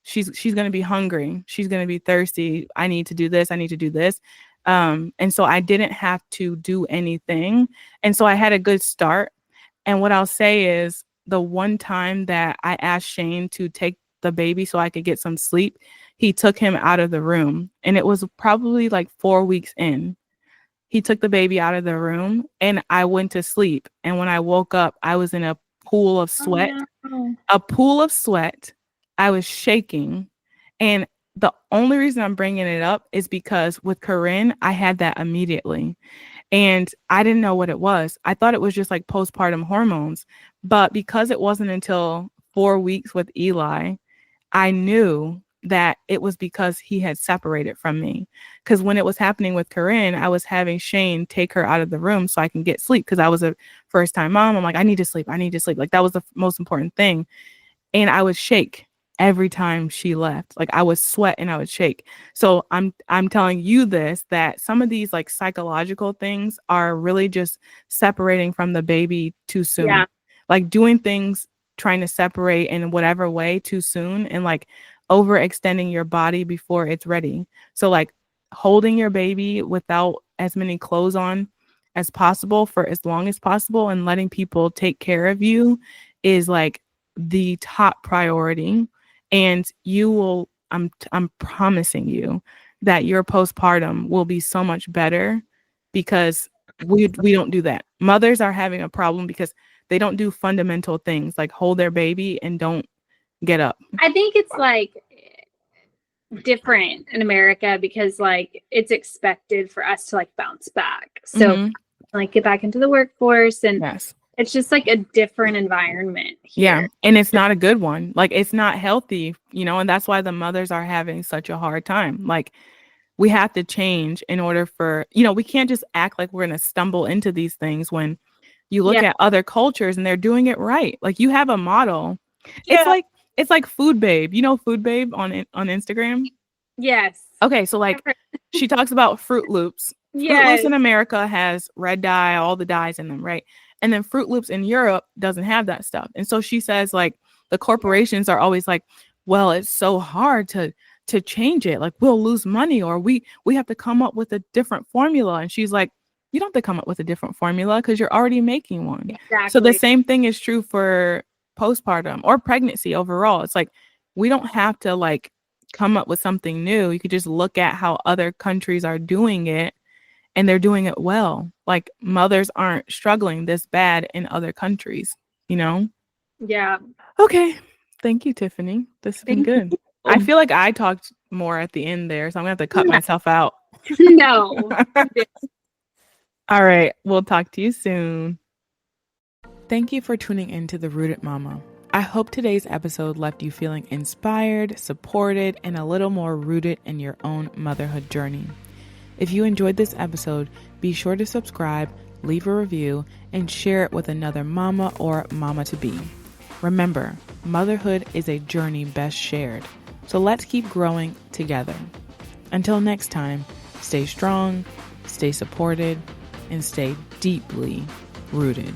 she's going to be hungry. She's going to be thirsty. I need to do this. I need to do this. And so I didn't have to do anything. And so I had a good start. And what I'll say is the one time that I asked Shane to take the baby so I could get some sleep, he took him out of the room. And it was probably like 4 weeks in. He took the baby out of the room and I went to sleep. And when I woke up, I was in a pool of sweat, a pool of sweat. I was shaking. And the only reason I'm bringing it up is because with Corinne, I had that immediately. And I didn't know what it was. I thought it was just like postpartum hormones. But because it wasn't until 4 weeks with Eli, I knew that it was because he had separated from me. Because when it was happening with Corinne, I was having Shane take her out of the room so I can get sleep. Because I was a first-time mom. I'm like, I need to sleep. I need to sleep. Like that was the most important thing. And I would shake every time she left. Like I would sweat and I would shake. So I'm telling you this, that some of these like psychological things are really just separating from the baby too soon. Yeah. Like doing things, trying to separate in whatever way too soon, and like overextending your body before it's ready. So like holding your baby without as many clothes on as possible for as long as possible and letting people take care of you is like the top priority. And you will, I'm promising you that your postpartum will be so much better because we don't do that. Mothers are having a problem because they don't do fundamental things like hold their baby and don't get up. I think it's like different in America because like it's expected for us to like bounce back. So like get back into the workforce and it's just like a different environment here. Yeah. And it's not a good one. Like it's not healthy, you know, and that's why the mothers are having such a hard time. Like we have to change in order for, you know, we can't just act like we're going to stumble into these things when you look at other cultures and they're doing it right. Like you have a model. Yeah. It's like Food Babe. You know Food Babe on Instagram? Yes. Okay, so like she talks about Fruit Loops. Fruit Loops in America has red dye, all the dyes in them, right? And then Fruit Loops in Europe doesn't have that stuff. And so she says like the corporations are always like, well, it's so hard to change it. Like we'll lose money or we have to come up with a different formula. And she's like, you don't have to come up with a different formula because you're already making one. Exactly. So the same thing is true for postpartum or pregnancy overall. It's like we don't have to like come up with something new. You could just look at how other countries are doing it and they're doing it well. Like mothers aren't struggling this bad in other countries, you know? Yeah. Okay. Thank you, Tiffany. This has been good. I feel like I talked more at the end there, so I'm gonna have to cut myself out. No. All right. We'll talk to you soon. Thank you for tuning in to The Rooted Mama. I hope today's episode left you feeling inspired, supported, and a little more rooted in your own motherhood journey. If you enjoyed this episode, be sure to subscribe, leave a review, and share it with another mama or mama-to-be. Remember, motherhood is a journey best shared. So let's keep growing together. Until next time, stay strong, stay supported, and stay deeply rooted.